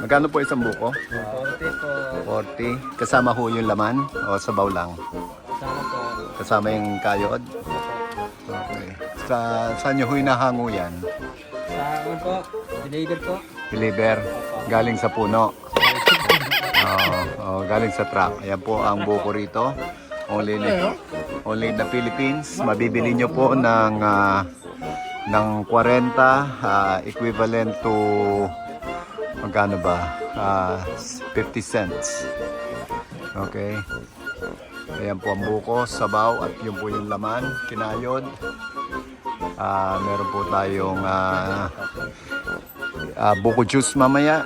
Magkano po isang buko? 40 po. 40. Kasama ho yung laman o sabaw lang? Kasama po. Kasama yung kayod? Okay. Saan nyo ho hinahango yan? Sa akin po, deliver po. Deliver. Galing sa puno. Galing sa truck. Ayan po ang buko rito. Only in the Philippines. Mabibili nyo po ng 40, equivalent to magkano ba? 50 cents. Okay. Ayan po ang buko, sabaw at yun po yung laman, kinayod. Meron po tayong buko juice mamaya.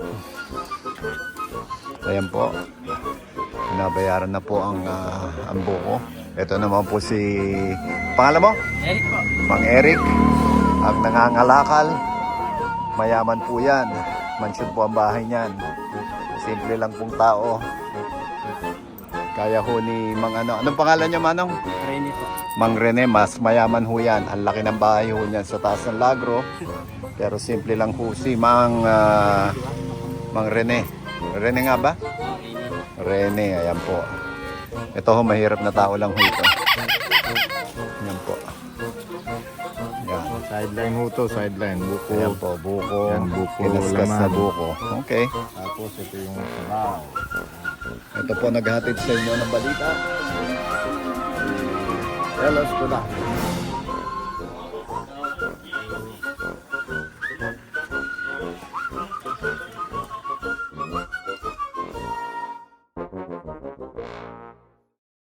Ayan po. Pinabayaran na po ang buko. Ito naman po si... Pangalan mo? Eric po. Mang Eric. Ang nangangalakal. Mayaman po yan. Mansyon po ang bahay niyan. Simple lang pong tao. Kaya ho ni Mang ano. Anong pangalan niya, Manong? Rene po. Mang Rene, mas mayaman ho yan. Ang laki ng bahay ho niyan sa taas ng Lagro. Pero simple lang ho si Mang Rene. Rene nga ba? Rene, ayan po. Ito ho, mahirap na tao lang ho ito. Ayan po. Ayan. Sideline ho to, sideline. Buko. Ayan po, buko. Yan, buko, Kinaskas na laman. buko. Okay. Tapos ito yung sabaw. Ito po naghatid sa inyo ng balita. Tell us to that.